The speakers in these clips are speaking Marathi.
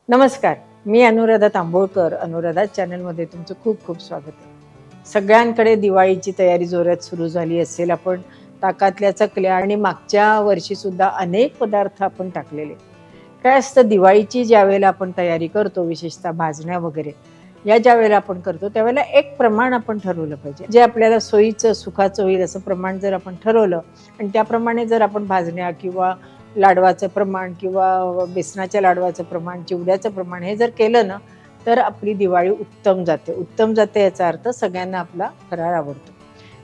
नमस्कार, मी अनुराधा तांबोळकर. अनुराधा चॅनलमध्ये तुमचं खूप खूप स्वागत आहे. सगळ्यांकडे दिवाळीची तयारी जोरात सुरू झाली असेल. आपण ताकातल्या चकल्या आणि मागच्या वर्षीसुद्धा अनेक पदार्थ आपण टाकलेले. काय असतं, दिवाळीची ज्या वेळेला आपण तयारी करतो, विशेषतः भाजण्या वगैरे या ज्या वेळेला आपण करतो त्यावेळेला एक प्रमाण आपण ठरवलं पाहिजे, जे आपल्याला सोयीचं सुखाचं होईल असं प्रमाण जर आपण ठरवलं आणि त्याप्रमाणे जर आपण भाजण्या किंवा लाडवाचं प्रमाण किंवा बेसनाच्या लाडवाचं प्रमाण, चिवड्याचं प्रमाण हे जर केलं ना, तर आपली दिवाळी उत्तम जाते. उत्तम जाते याचा अर्थ सगळ्यांना आपला फराळ आवडतो.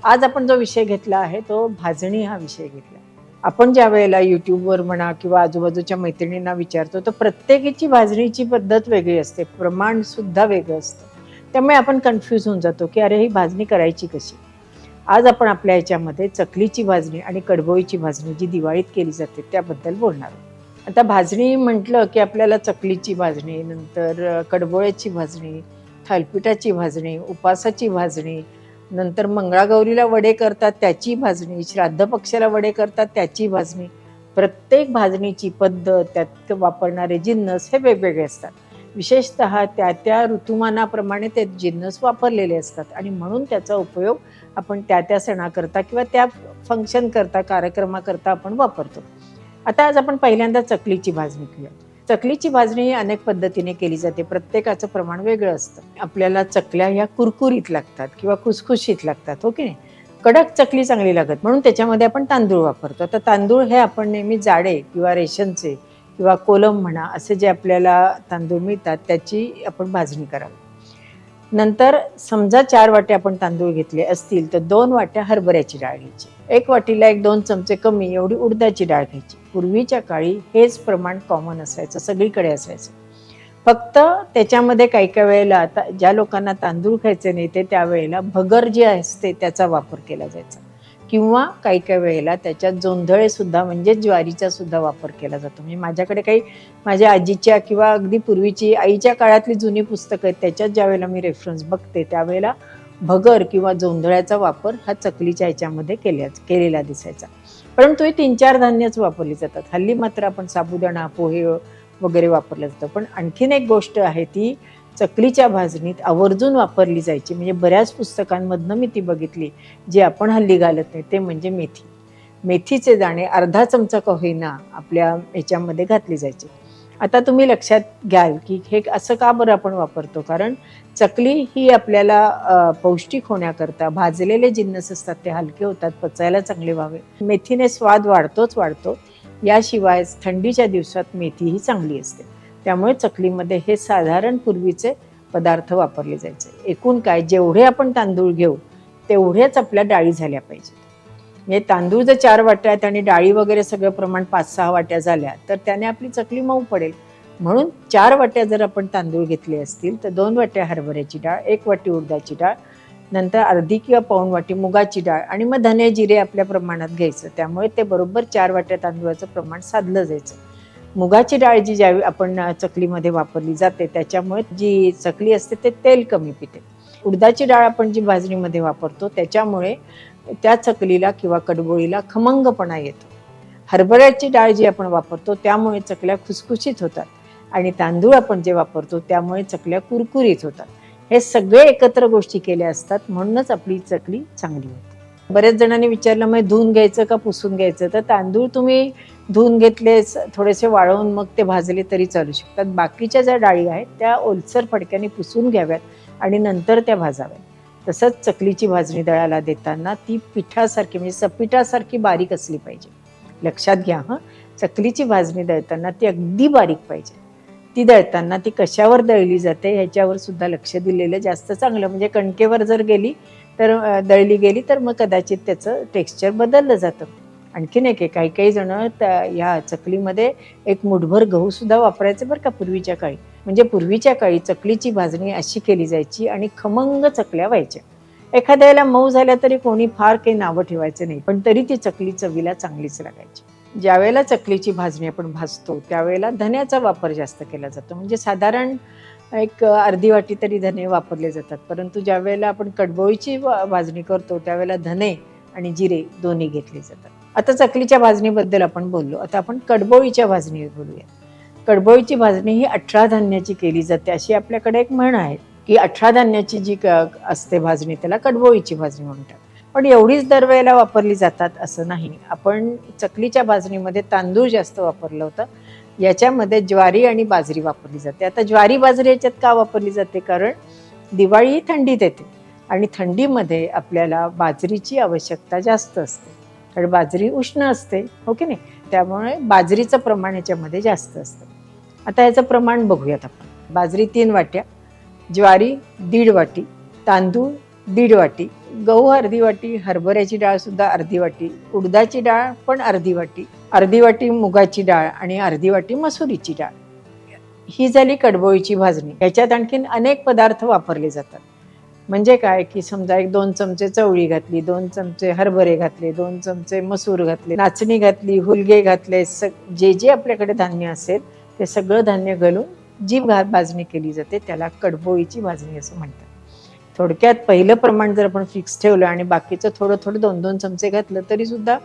आज आपण जो विषय घेतला आहे तो भाजणी हा विषय घेतला. आपण ज्या वेळेला YouTubeवर म्हणा किंवा आजूबाजूच्या मैत्रिणींना विचारतो तर प्रत्येकीची भाजणीची पद्धत वेगळी असते, प्रमाण सुद्धा वेगळं असतं. त्यामुळे आपण कन्फ्यूज होऊन जातो की अरे ही भाजणी करायची कशी. आज आपण आपल्या ह्याच्यामध्ये चकलीची भाजणी आणि कडबोळीची भाजणी जी दिवाळीत केली जाते त्याबद्दल बोलणार आहोत. आता भाजणी म्हटलं की आपल्याला चकलीची भाजणी, नंतर कडबोळ्याची भाजणी, थालपिठाची भाजणी, उपासाची भाजणी, नंतर मंगळागौरीला वडे करतात त्याची भाजणी, श्राद्ध पक्षाला वडे करतात त्याची भाजणी. प्रत्येक भाजणीची पद्धत, त्यात वापरणारे जिन्नस हे वेगवेगळे असतात. विशेषतः त्या त्या ऋतुमानाप्रमाणे ते जिन्नस वापरलेले असतात आणि म्हणून त्याचा उपयोग आपण त्या त्या सणाकरता किंवा त्या फंक्शन करता, कार्यक्रमाकरता आपण वापरतो. आता आज आपण पहिल्यांदा चकलीची भाजणी घेऊया. चकलीची भाजणी ही अनेक पद्धतीने केली जाते. प्रत्येकाचं प्रमाण वेगळं असतं. आपल्याला चकल्या ह्या कुरकुरीत लागतात किंवा खुसखुशीत लागतात, हो की नाही. कडक चकली चांगली लागत म्हणून त्याच्यामध्ये आपण तांदूळ वापरतो. तर तांदूळ हे आपण नेहमी जाडे किंवा रेशनचे किंवा कोलम म्हणा असे जे आपल्याला तांदूळ मिळतात त्याची आपण भाजणी करावी. नंतर समजा 4 वाट्या आपण तांदूळ घेतले असतील तर 2 वाट्या हरभऱ्याची डाळ घ्यायची. 1 वाटीला 1-2 चमचे कमी एवढी उडदाची डाळ घ्यायची. पूर्वीच्या काळी हेच प्रमाण कॉमन असायचं, सगळीकडे असायचं. फक्त त्याच्यामध्ये काही काही वेळेला आता ज्या लोकांना तांदूळ खायचे नाही ते त्यावेळेला भगर जी असते त्याचा वापर केला जायचा किंवा काही काही वेळेला त्याच्यात जोंधळे सुद्धा म्हणजे ज्वारीचा सुद्धा वापर केला जातो. म्हणजे माझ्याकडे काही माझ्या आजीच्या किंवा अगदी पूर्वीची आईच्या काळातली जुनी पुस्तकं आहेत त्याच्यात ज्या वेळेला मी रेफरन्स बघते त्यावेळेला भगर किंवा जोंधळ्याचा वापर हा चकलीच्या ह्याच्यामध्ये केलेला दिसायचा. परंतु हे 3-4 धान्यच वापरली जातात. हल्ली मात्र आपण साबुदाणा, पोहे वगैरे वापरलं जातं. पण आणखीन एक गोष्ट आहे ती चकलीच्या भाजणीत आवर्जून वापरली जायची, म्हणजे बऱ्याच पुस्तकांमधनं मी ती बघितली, जे आपण हल्ली घालत नाही, ते म्हणजे मेथी. मेथीचे दाणे अर्धा चमचा का होईना आपल्या ह्याच्यामध्ये घातली जायची. आता तुम्ही लक्षात घ्याल की हे असं का बरं आपण वापरतो, कारण चकली ही आपल्याला पौष्टिक होण्याकरता भाजलेले जिन्नस असतात ते हलके होतात, पचायला चांगले व्हावे. मेथीने स्वाद वाढतो. याशिवाय थंडीच्या दिवसात मेथी ही चांगली असते. त्यामुळे चकलीमध्ये हे साधारण पूर्वीचे पदार्थ वापरले जायचे. एकूण काय, जेवढे आपण तांदूळ घेऊ तेवढेच आपल्या डाळी झाल्या पाहिजेत. म्हणजे तांदूळ जर 4 वाट्या आहेत आणि डाळी वगैरे सगळं प्रमाण 5-6 वाट्या झाल्या तर त्याने आपली चकली मऊ पडेल. म्हणून 4 वाट्या जर आपण तांदूळ घेतले असतील तर 2 वाट्या हरभऱ्याची डाळ, 1 वाटी उडदाची डाळ, नंतर अर्धी किंवा पाऊण वाटी मुगाची डाळ आणि मग धने जिरे आपल्या प्रमाणात घ्यायचं. त्यामुळे ते बरोबर 4 वाट्या तांदूळाचं प्रमाण साधलं जायचं. मुगाची डाळ जी ज्यावेळी आपण चकलीमध्ये वापरली जाते त्याच्यामुळे जी चकली असते ते तेल कमी पिते. उडदाची डाळ आपण जी भाजणीमध्ये वापरतो त्याच्यामुळे त्या चकलीला किंवा कडबोळीला खमंगपणा येतो. हरभऱ्याची डाळ जी आपण वापरतो त्यामुळे चकल्या खुसखुशीत होतात आणि तांदूळ आपण जे वापरतो त्यामुळे चकल्या कुरकुरीत होतात. हे सगळे एकत्र गोष्टी केल्या असतात म्हणूनच आपली चकली चांगली होते. बऱ्याच जणांनी विचारलं मग धुवून घ्यायचं का पुसून घ्यायचं, तर तांदूळ तुम्ही धुवून घेतले, थोडेसे वाळवून मग ते भाजले तरी चालू शकतात. बाकीच्या ज्या डाळी आहेत त्या ओलसर फडक्याने पुसून घ्याव्यात आणि नंतर त्या भाजाव्यात. तसंच चकलीची भाजणी दळाला देताना ती पिठासारखी म्हणजे सपिठासारखी बारीक असली पाहिजे. लक्षात घ्या हं, चकलीची भाजणी दळताना ती अगदी बारीक पाहिजे. ती दळताना ती कशावर दळली जाते ह्याच्यावर सुद्धा लक्ष दिलेलं जास्त चांगलं. म्हणजे कणकेवर जर गेली तर दळली गेली तर मग कदाचित त्याचं टेक्स्चर बदललं जातं. आणखीन एक आहे, काही काही जण ह्या चकलीमध्ये एक मुठभर गहू सुद्धा वापरायचे बरं का पूर्वीच्या काळी. म्हणजे पूर्वीच्या काळी चकलीची भाजणी अशी केली जायची आणि खमंग चकल्या व्हायच्या. एखाद्याला मऊ झाल्या तरी कोणी फार काही नावं ठेवायचं नाही, पण तरी ती चकली चवीला चांगलीच लागायची. ज्यावेळेला चकलीची भाजणी आपण भाजतो त्यावेळेला धन्याचा वापर जास्त केला जातो. म्हणजे साधारण एक अर्धी वाटी तरी धने वापरले जातात. परंतु ज्यावेळेला आपण कडबोळीची भाजणी करतो त्यावेळेला धने आणि जिरे दोन्ही घेतले जातात. आता चकलीच्या भाजणीबद्दल आपण बोललो, आता आपण कडबोळीच्या भाजणीवर बोलूया. कडबोळीची भाजणी ही 18 धान्याची केली जाते, अशी आपल्याकडे एक म्हण आहे की 18 धान्याची जी असते भाजणी त्याला कडबोळीची भाजणी म्हणतात. पण एवढीच दरवेळेला वापरली जातात असं नाही. आपण चकलीच्या भाजणीमध्ये तांदूळ जास्त वापरलं होतं, याच्यामध्ये ज्वारी आणि बाजरी वापरली जाते. आता ज्वारी बाजरी याच्यात का वापरली जाते, कारण दिवाळी ही थंडीत येते आणि थंडीमध्ये आपल्याला बाजरीची आवश्यकता जास्त असते, कारण बाजरी उष्ण असते, हो की नाही. त्यामुळे बाजरीचं प्रमाण याच्यामध्ये जास्त असतं. आता याचं प्रमाण बघूयात आपण. बाजरी 3 वाट्या, ज्वारी 1.5 वाटी, तांदूळ 1.5 वाटी, गहू अर्धी वाटी, हरभऱ्याची डाळ सुद्धा अर्धी वाटी, उडदाची डाळ पण अर्धी वाटी, अर्धी वाटी मुगाची डाळ आणि अर्धी वाटी मसुरीची डाळ. ही झाली कडबोळीची भाजणी. याच्यात आणखीन अनेक पदार्थ वापरले जातात. म्हणजे काय की समजा 1-2 चमचे चवळी घातली, 2 चमचे हरभरे घातले, 2 चमचे मसूर घातले, नाचणी घातली, हुलगे घातले, जे जे आपल्याकडे धान्य असेल ते सगळं धान्य घालून जी भाजणी केली जाते त्याला कडबोळीची भाजणी असं म्हणतात. थोडक्यात पहिलं प्रमाण जर आपण फिक्स ठेवलं आणि बाकीचं थोडं थोडं 2-2 चमचे घातलं तरी सुद्धा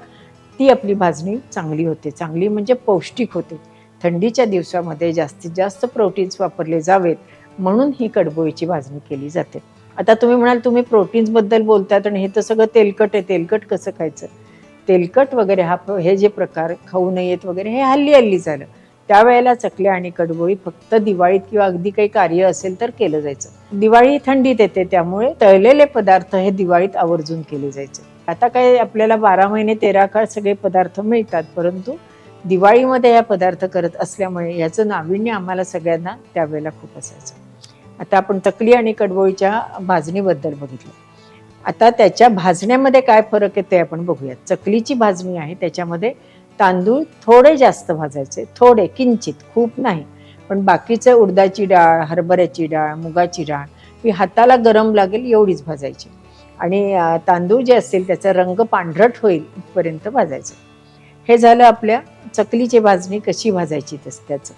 ती आपली भाजणी चांगली होते. चांगली म्हणजे पौष्टिक होते. थंडीच्या दिवसामध्ये जास्तीत जास्त प्रोटीन्स वापरले जावेत म्हणून ही कडबोळीची भाजणी केली जाते. आता तुम्ही म्हणाल तुम्ही प्रोटीन्सबद्दल बोलतात आणि हे तर सगळं तेलकट आहे, तेलकट कसं खायचं? तेलकट वगैरे हे जे प्रकार खाऊ नयेत वगैरे हे हल्ली झालं. त्यावेळेला चकल्या आणि कडबोळी फक्त दिवाळीत किंवा अगदी काही कार्य असेल तर केलं जायचं. दिवाळी थंडीत येते त्यामुळे तळलेले पदार्थ हे दिवाळीत आवर्जून केले जायचे. आता काय आपल्याला 12 महिने 13 काळ सगळे पदार्थ मिळतात, परंतु दिवाळीमध्ये या पदार्थ करत असल्यामुळे याचं नाविन्य आम्हाला सगळ्यांना त्यावेळेला खूप असायचं. आता आपण चकली आणि कडबोळीच्या भाजणीबद्दल बघितलं. आता त्याच्या भाजण्यामध्ये काय फरक आहे ते आपण बघूयात. चकलीची भाजणी आहे त्याच्यामध्ये तांदूळ थोडे जास्त भाजायचे, थोडे किंचित, खूप नाही. पण बाकीचं उडदाची डाळ, हरभऱ्याची डाळ, मुगाची डाळ ही हाताला गरम लागेल एवढीच भाजायची आणि तांदूळ जे असतील त्याचा रंग पांढरट होईल इथपर्यंत भाजायचं. हे झालं आपल्या चकलीची भाजणी कशी भाजायची त्याचं.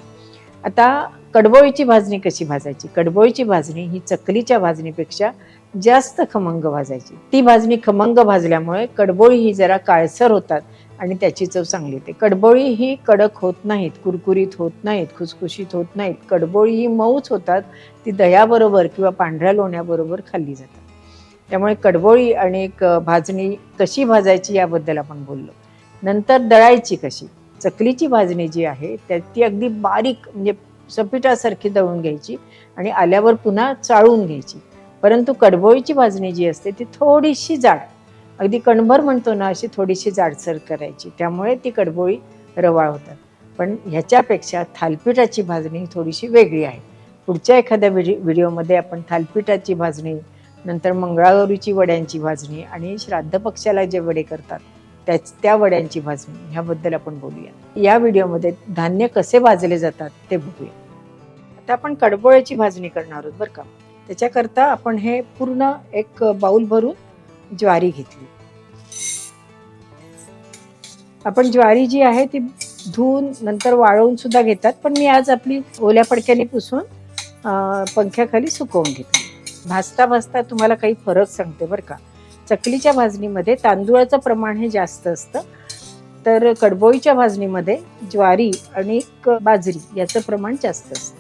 आता कडबोळीची भाजणी कशी भाजायची? कडबोळीची भाजणी ही चकलीच्या भाजणीपेक्षा जास्त खमंग भाजायची. ती भाजणी खमंग भाजल्यामुळे कडबोळी ही जरा काळसर होतात आणि त्याची चव चांगली येते. कडबोळी ही कडक होत नाहीत, कुरकुरीत होत नाहीत, खुसखुशीत होत नाहीत. कडबोळी ही मऊच होतात. ती दह्याबरोबर किंवा पांढऱ्या लोण्याबरोबर खाल्ली जातात. त्यामुळे कडबोळी आणि भाजणी कशी भाजायची याबद्दल आपण बोललो. नंतर दळायची कशी? चकलीची भाजणी जी आहे ती अगदी बारीक म्हणजे सपिटासारखी दळून घ्यायची आणि आल्यावर पुन्हा चाळून घ्यायची. परंतु कडबोळीची भाजणी जी असते ती थोडीशी जाड, अगदी कणभर म्हणतो ना अशी थोडीशी जाडसर करायची. त्यामुळे ती कडबोळी रवाळ होतात. पण ह्याच्यापेक्षा थालपिठाची भाजणी थोडीशी वेगळी आहे. पुढच्या एखाद्या व्हिडिओमध्ये आपण थालपिठाची भाजणी, नंतर मंगळागौरीची वड्यांची भाजणी आणि श्राद्ध पक्षाला जे वडे करतात त्या वड्यांची भाजणी ह्याबद्दल आपण बोलूया. या व्हिडिओमध्ये धान्य कसे भाजले जातात ते बघूया. आता आपण कडबोळ्याची भाजणी करणार आहोत बरं का. त्याच्याकरता आपण हे पूर्ण एक बाउल भरून ज्वारी घेतली. आपण ज्वारी जी आहे ती धुवून नंतर वाळवून सुद्धा घेतात, पण मी आज आपली ओल्या फडक्याने पुसून पंख्याखाली सुकवून घेतली. भाजता भाजता तुम्हाला काही फरक सांगते बरं का. चकलीच्या भाजणीमध्ये तांदूळाचं प्रमाण हे जास्त असतं, तर कडबोळीच्या भाजणीमध्ये ज्वारी आणि बाजरी याचं प्रमाण जास्त असतं.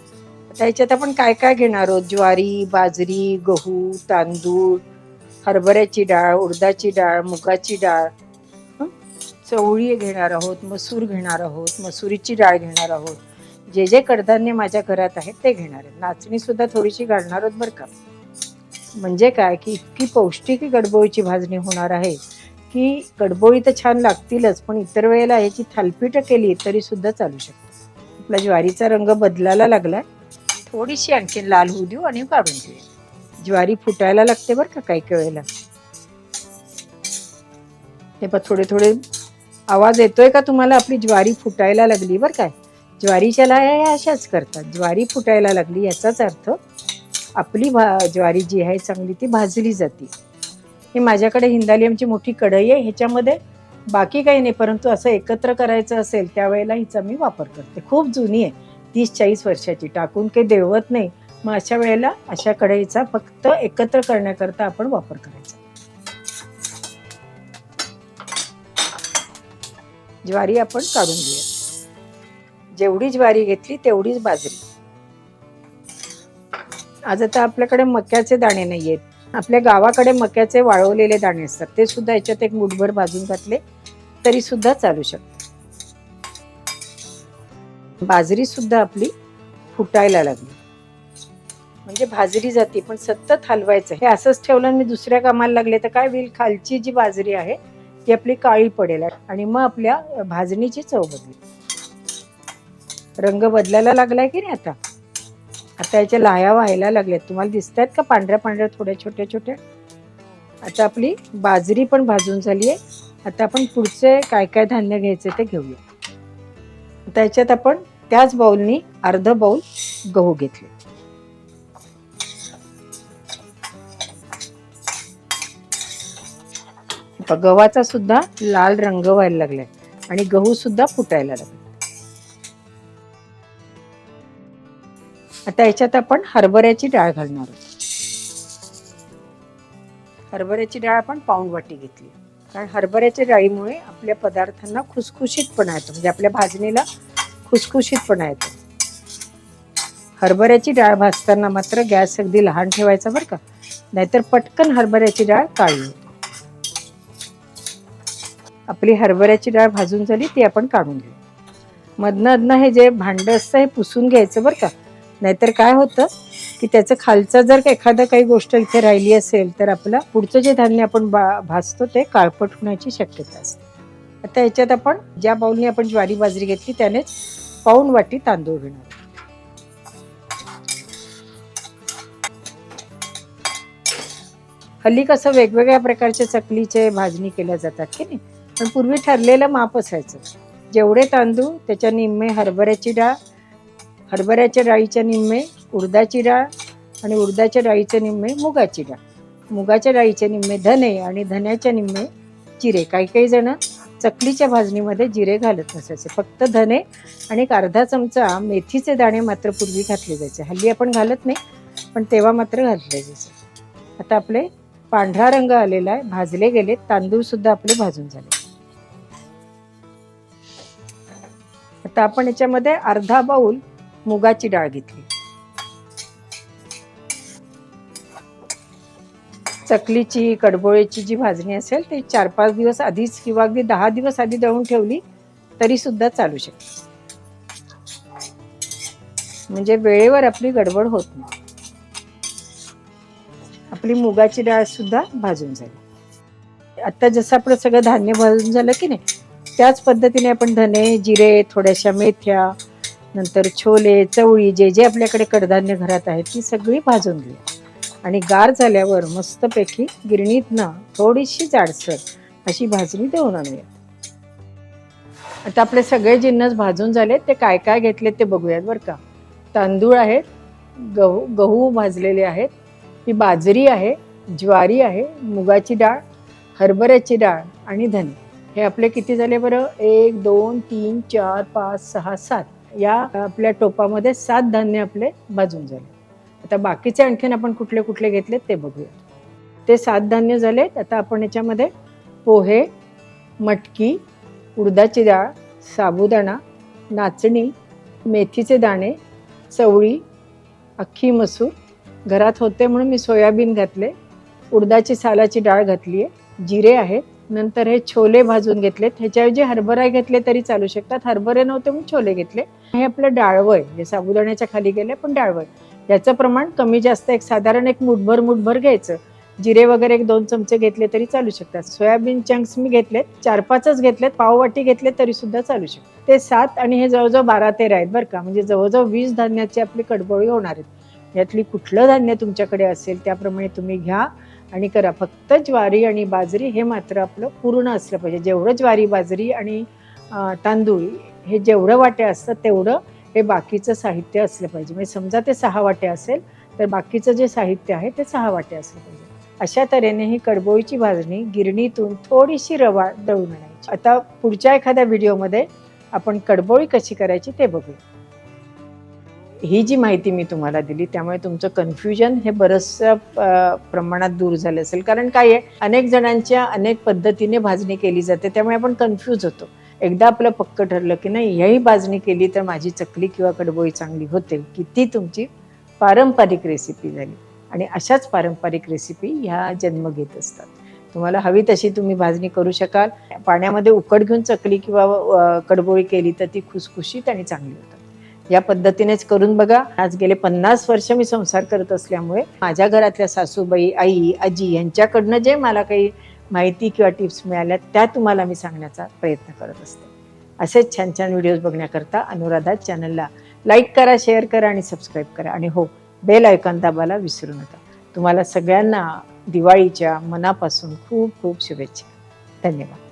आता ह्याच्यात आपण काय काय घेणार आहोत? ज्वारी, बाजरी, गहू, तांदूळ, हरभऱ्याची डाळ, उडदाची डाळ, मुगाची डाळ, चवळी घेणार आहोत, मसूर घेणार आहोत, मसुरीची डाळ घेणार आहोत. जे जे कडधान्य माझ्या घरात आहेत ते घेणार आहेत. नाचणी सुद्धा थोडीशी घालणार आहोत बरं का. म्हणजे काय की इतकी पौष्टिक कडबोळीची भाजणी होणार आहे की कडबोळी तर छान लागतीलच, पण इतर वेळेला याची थालपीठं केली तरी सुद्धा चालू शकते. आपला ज्वारीचा रंग बदलायला लागलाय, थोडीशी आणखी लाल होऊ देऊ आणि काढून घेऊया. ज्वारी फुटायला लागते बरं का काही वेळेला. हे पण थोडे थोडे आवाज येतोय का तुम्हाला? आपली ज्वारी फुटायला लागली बरं काय. ज्वारीच्या लाह्या अशाच करतात. ज्वारी फुटायला लागली याचाच अर्थ आपली ज्वारी जी आहे चांगली ती भाजली जाते. ही माझ्याकडे हिंदालियमची मोठी कढई आहे. ह्याच्यामध्ये बाकी काही नाही, परंतु असं एकत्र करायचं असेल त्यावेळेला हिचा मी वापर करते. खूप जुनी आहे, 30-40 वर्षाची. टाकून काही देवत नाही. मग अशा वेळेला अशा कढईचा फक्त एकत्र करण्याकरता आपण वापर करायचा. ज्वारी आपण काढून घेऊया. जेवढी ज्वारी घेतली तेवढीच बाजरी. आज आता आपल्याकडे मक्याचे दाणे नाहीयेत. आपल्या गावाकडे मक्याचे वाळवलेले दाणे असतात, ते सुद्धा याच्यात एक मुठभर भाजून घातले तरी सुद्धा चालू शकते. बाजरी सुद्धा आपली फुटायला लागली, म्हणजे भाजली जाते. पण सतत हलवायचं. हे असंच ठेवलं मी दुसऱ्या कामाला लागले तर काय होईल, खालची जी बाजरी आहे ती आपली काळी पडेल आणि मग आपल्या भाजणीची चव बदलेल. रंग बदलायला लागलाय की नाही आता. आता याच्या लाह्या व्हायला लागल्यात, तुम्हाला दिसत आहेत का, पांढऱ्या पांढऱ्या थोड्या छोट्या छोट्या. आता आपली बाजरी पण भाजून झाली आहे. आता आपण पुढचे काय काय धान्य घ्यायचे ते घेऊया. आता याच्यात आपण त्याच बाउलनी अर्ध बाउल गहू घेतले. गव्हाचा सुद्धा लाल रंग व्हायला लागलाय आणि गहू सुद्धा फुटायला लागले. आता याच्यात आपण हरभऱ्याची डाळ घालणार आहोत. हरभऱ्याची डाळ आपण पाऊण वाटी घेतली, कारण हरभऱ्याच्या डाळीमुळे आपल्या पदार्थांना खुसखुशीतपणा येतो, म्हणजे आपल्या भाजणीला खुसखुशीतपणा येतो. हरभऱ्याची डाळ भाजताना मात्र गॅस अगदी लहान ठेवायचा बरं का, नाहीतर पटकन हरभऱ्याची डाळ काळी होते. आपली हरभऱ्याची डाळ भाजून झाली, ती आपण काढून घेऊ. मधनं अधनं हे जे भांडं असतं हे पुसून घ्यायचं बरं का, नाहीतर काय होतं की त्याचं खालचं जर एखादं काही गोष्ट इथे राहिली असेल तर आपलं पुढचं जे धान्य आपण भाजतो ते काळपट होण्याची शक्यता असते. आता याच्यात आपण ज्या बाउलनी आपण ज्वारी बाजरी घेतली त्यानेच पाऊण वाटी तांदूळ घेणार. हल्ली कसं वेगवेगळ्या प्रकारचे चकलीचे भाजणी केल्या जातात की नाही, पण पूर्वी ठरलेलं माप असायचं. जेवढे तांदूळ त्याच्या निम्मे हरभऱ्याची डाळ, हरभऱ्याच्या डाळीच्या निम्मे उडदाची डाळ आणि उडदाच्या डाळीचे निम्मे मुगाची डाळ, मुगाच्या डाळीचे निम्मे धने आणि धन्याच्या निम्मे जिरे. काही काही जण चकलीच्या भाजणीमध्ये जिरे घालत नसायचे, फक्त धने आणि एक अर्धा चमचा मेथीचे दाणे मात्र पूर्वी घातले जायचे. हल्ली आपण घालत नाही, पण तेव्हा मात्र घातले जायचे. आता आपले पांढरा रंग आलेला आहे, भाजले गेले. तांदूळ सुद्धा आपले भाजून झाले. आता आपण याच्यामध्ये अर्धा बाउल मुगाची डाळ घेतली. चकलीची कडबोळीची जी भाजणी असेल ती 4-5 दिवस आधीच किंवा अगदी 10 दिवस आधी दळून ठेवली तरी सुद्धा चालू शकते, म्हणजे वेळेवर आपली गडबड होत नाही. आपली मुगाची डाळ सुद्धा भाजून झाली. आता जसं आपलं सगळं धान्य भाजून झालं की नाही, त्याच पद्धतीने आपण धने, जिरे, थोड्याशा मेथ्या, नंतर छोले, चवळी, जे जे आपल्याकडे कडधान्य घरात आहेत ती सगळी भाजून घेऊ आणि गार झाल्यावर मस्तपैकी गिरणीतनं थोडीशी जाडसर अशी भाजणी देऊन आणूया. आता आपले सगळे जिन्नस भाजून झाले. ते काय काय घेतले ते बघूयात बरं का. तांदूळ आहेत, गहू भाजलेले आहेत, ही बाजरी आहे, ज्वारी आहे, मुगाची डाळ, हरभऱ्याची डाळ आणि धने. हे आपले किती झाले बरं, 1 2 3 4 5 6 7. या आपल्या टोपामध्ये 7 धान्य आपले भाजून झाले. आता बाकीचे आणखीन आपण कुठले कुठले घेतले ते बघूया. ते 7 धान्य झालेत. आता आपण याच्यामध्ये पोहे, मटकी, उडदाची डाळ, साबुदाणा, नाचणी, मेथीचे दाणे, चवळी, अख्खी मसूर, घरात होते म्हणून मी सोयाबीन घातले, उडदाची सालाची डाळ घातली आहे, जिरे आहेत, नंतर हे छोले भाजून घेतलेत. ह्याच्याऐवजी हरभरा घेतले तरी चालू शकतात, हरभरे नव्हते म्हणून छोले घेतले. हे आपलं डाळवय, हे साबुदाण्याच्या खाली गेले पण डाळवय, याचं प्रमाण कमी जास्त एक साधारण एक मुठभर घ्यायचं. जिरे वगैरे 1-2 चमचे घेतले तरी चालू शकतात. सोयाबीन चंक्स मी घेतलेत, 4-5च घेतलेत, पाववाटी घेतले तरी सुद्धा चालू शकतात. ते 7 आणि हे जवळजवळ 12-13 आहेत बरं का, म्हणजे जवळजवळ 20 धान्याची आपली कडबोळी होणार आहेत. यातली कुठलं धान्य तुमच्याकडे असेल त्याप्रमाणे तुम्ही घ्या आणि करा. फक्त ज्वारी आणि बाजरी हे मात्र आपलं पूर्ण असलं पाहिजे. जेवढं ज्वारी बाजरी आणि तांदूळ हे जेवढं वाटे असतं तेवढं हे बाकीचं साहित्य असलं पाहिजे. म्हणजे समजा ते 6 वाटे असेल तर बाकीचं जे साहित्य आहे ते 6 वाटे असलं पाहिजे. अशा तऱ्हेने ही कडबोळीची भाजणी गिरणीतून थोडीशी रवा दळून आणायची. आता पुढच्या एखाद्या व्हिडिओमध्ये आपण कडबोळी कशी करायची ते बघूया. ही जी माहिती मी तुम्हाला दिली त्यामुळे तुमचं कन्फ्युजन हे बरंचसं प्रमाणात दूर झालं असेल. कारण काय आहे, अनेक जणांच्या अनेक पद्धतीने भाजणी केली जाते त्यामुळे आपण कन्फ्यूज होतो. एकदा आपलं पक्क ठरलं की नाही ह्याही भाजणी केली तर माझी चकली किंवा कडबोळी चांगली होते, की ती तुमची पारंपरिक रेसिपी झाली. आणि अशाच पारंपरिक रेसिपी ह्या जन्म घेत असतात. तुम्हाला हवी तशी तुम्ही भाजणी करू शकाल. पाण्यामध्ये उकड घेऊन चकली किंवा कडबोळी केली तर ती खुसखुशीत आणि चांगली होतात. या पद्धतीनेच करून बघा. आज गेले 50 वर्ष मी संसार करत असल्यामुळे माझ्या घरातल्या सासूबाई, आई, आजी यांच्याकडनं जे मला काही माहिती किंवा टिप्स मिळाल्या त्या तुम्हाला मी सांगण्याचा प्रयत्न करत असते. असेच छान छान व्हिडिओज बघण्याकरता अनुराधा चॅनलला लाईक करा, शेअर करा आणि सबस्क्राईब करा. आणि हो, बेल आयकॉन दाबायला विसरू नका. तुम्हाला सगळ्यांना दिवाळीच्या मनापासून खूप खूप शुभेच्छा. धन्यवाद.